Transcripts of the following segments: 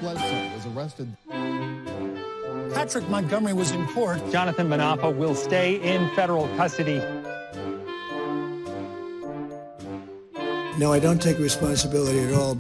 Bledsoe was arrested. Patrick Montgomery was in court. Jonathan Manapa will stay in federal custody. No, I don't take responsibility at all.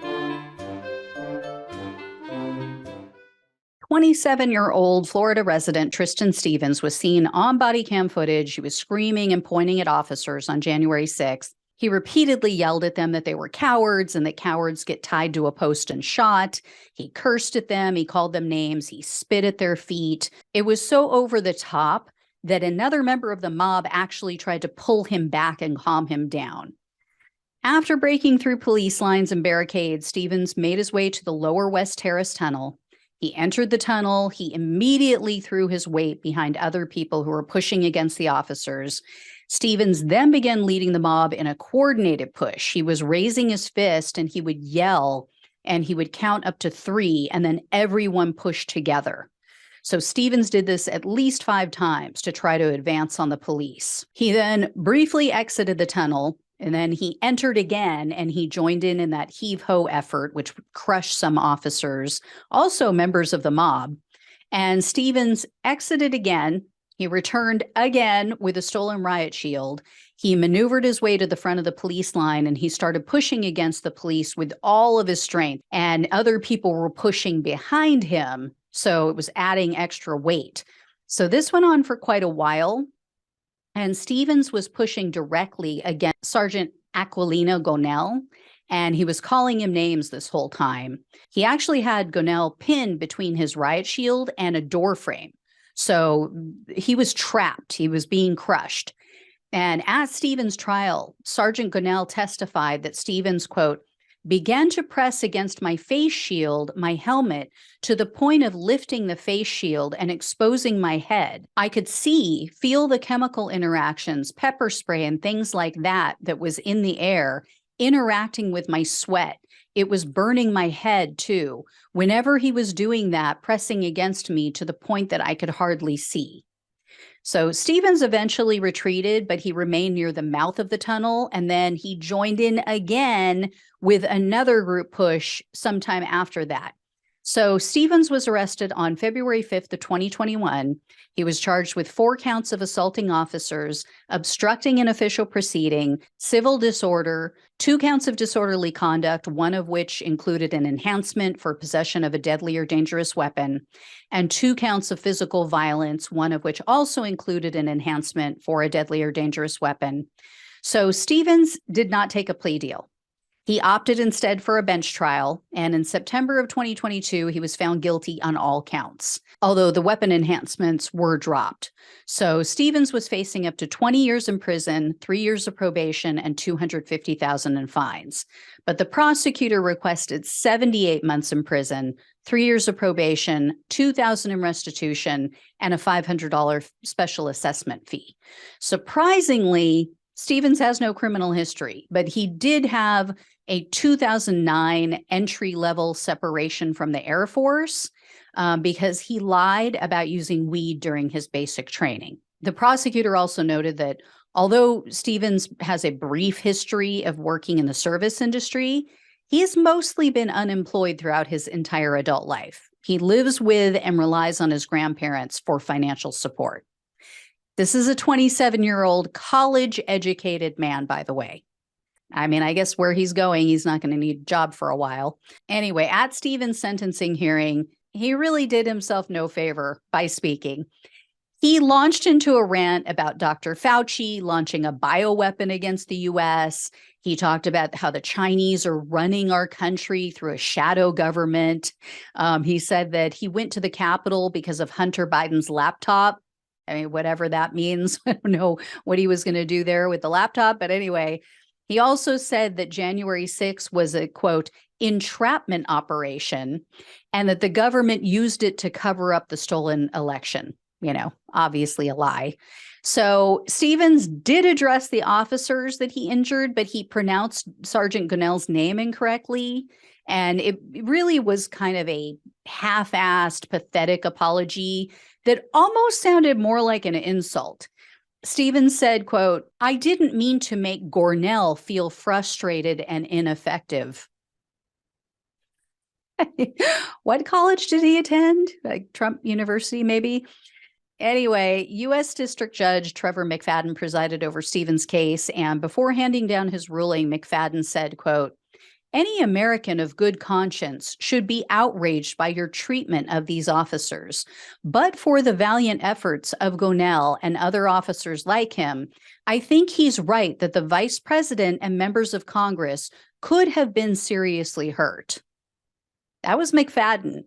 27-year-old Florida resident Tristan Stevens was seen on body cam footage. He was screaming and pointing at officers on January 6th. He repeatedly yelled at them that they were cowards and that cowards get tied to a post and shot. He cursed at them. He called them names. He spit at their feet. It was so over the top that another member of the mob actually tried to pull him back and calm him down. After breaking through police lines and barricades, Stevens made his way to the Lower West Terrace Tunnel. He entered the tunnel. He immediately threw his weight behind other people who were pushing against the officers. Stevens then began leading the mob in a coordinated push. He was raising his fist and he would yell and he would count up to 3 and then everyone pushed together. So Stevens did this at least 5 times to try to advance on the police. He then briefly exited the tunnel. And then he entered again and he joined in that heave-ho effort, which crushed some officers, also members of the mob. And Stevens exited again. He returned again with a stolen riot shield. He maneuvered his way to the front of the police line and he started pushing against the police with all of his strength. And other people were pushing behind him. So it was adding extra weight. So this went on for quite a while. And Stevens was pushing directly against Sergeant Aquilino Gonell, and he was calling him names this whole time. He actually had Gonell pinned between his riot shield and a door frame. So he was trapped. He was being crushed. And at Stevens' trial, Sergeant Gonell testified that Stevens, quote, began to press against my face shield, my helmet, to the point of lifting the face shield and exposing my head. I could feel the chemical interactions, pepper spray and things like that was in the air, interacting with my sweat. It was burning my head too. Whenever he was doing that, pressing against me to the point that I could hardly see. So Stevens eventually retreated, but he remained near the mouth of the tunnel, and then he joined in again with another group push sometime after that. So Stevens was arrested on February 5th of 2021. He was charged with 4 counts of assaulting officers, obstructing an official proceeding, civil disorder, 2 counts of disorderly conduct, one of which included an enhancement for possession of a deadly or dangerous weapon, and 2 counts of physical violence, one of which also included an enhancement for a deadly or dangerous weapon. So Stevens did not take a plea deal. He opted instead for a bench trial, and in September of 2022, he was found guilty on all counts, although the weapon enhancements were dropped. So Stevens was facing up to 20 years in prison, 3 years of probation, and $250,000 in fines. But the prosecutor requested 78 months in prison, 3 years of probation, $2,000 in restitution, and a $500 special assessment fee. Surprisingly, Stevens has no criminal history, but he did have a 2009 entry-level separation from the Air Force because he lied about using weed during his basic training. The prosecutor also noted that although Stevens has a brief history of working in the service industry, he has mostly been unemployed throughout his entire adult life. He lives with and relies on his grandparents for financial support. This is a 27-year-old college-educated man, by the way. I mean, I guess where he's going, he's not going to need a job for a while. Anyway, at Stevens' sentencing hearing, he really did himself no favor by speaking. He launched into a rant about Dr. Fauci launching a bioweapon against the U.S. He talked about how the Chinese are running our country through a shadow government. He said that he went to the Capitol because of Hunter Biden's laptop. I mean, whatever that means. I don't know what he was going to do there with the laptop. But anyway, he also said that January 6th was a, quote, entrapment operation, and that the government used it to cover up the stolen election. You know, obviously a lie. So Stevens did address the officers that he injured, but he pronounced Sergeant Gonell's name incorrectly. And it really was kind of a half-assed, pathetic apology that almost sounded more like an insult. Stevens said, quote, "I didn't mean to make Gornell feel frustrated and ineffective." What college did he attend? Like Trump University, maybe? Anyway, U.S. District Judge Trevor McFadden presided over Stevens' case, and before handing down his ruling, McFadden said, quote, "Any American of good conscience should be outraged by your treatment of these officers. But for the valiant efforts of Gonell and other officers like him, I think he's right that the vice president and members of Congress could have been seriously hurt." That was McFadden.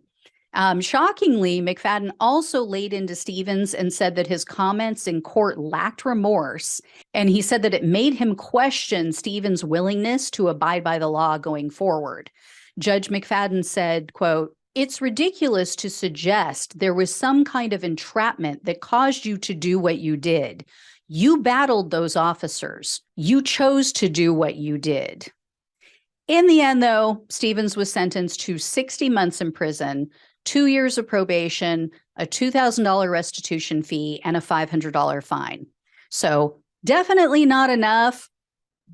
Shockingly, McFadden also laid into Stevens and said that his comments in court lacked remorse. And he said that it made him question Stevens' willingness to abide by the law going forward. Judge McFadden said, quote, "It's ridiculous to suggest there was some kind of entrapment that caused you to do what you did. You battled those officers. You chose to do what you did." In the end, though, Stevens was sentenced to 60 months in prison, 2 years of probation, a $2,000 restitution fee, and a $500 fine. So definitely not enough,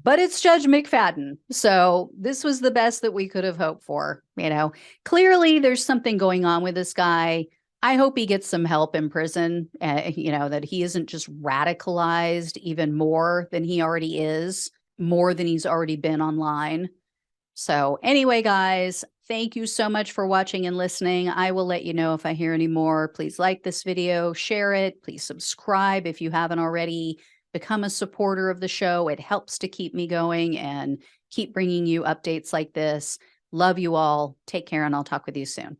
but it's Judge McFadden. So this was the best that we could have hoped for. Clearly there's something going on with this guy. I hope he gets some help in prison, that he isn't just radicalized even more than he already is, more than he's already been online. So anyway, guys, thank you so much for watching and listening. I will let you know if I hear any more. Please like this video, share it. Please subscribe if you haven't already. Become a supporter of the show. It helps to keep me going and keep bringing you updates like this. Love you all. Take care, and I'll talk with you soon.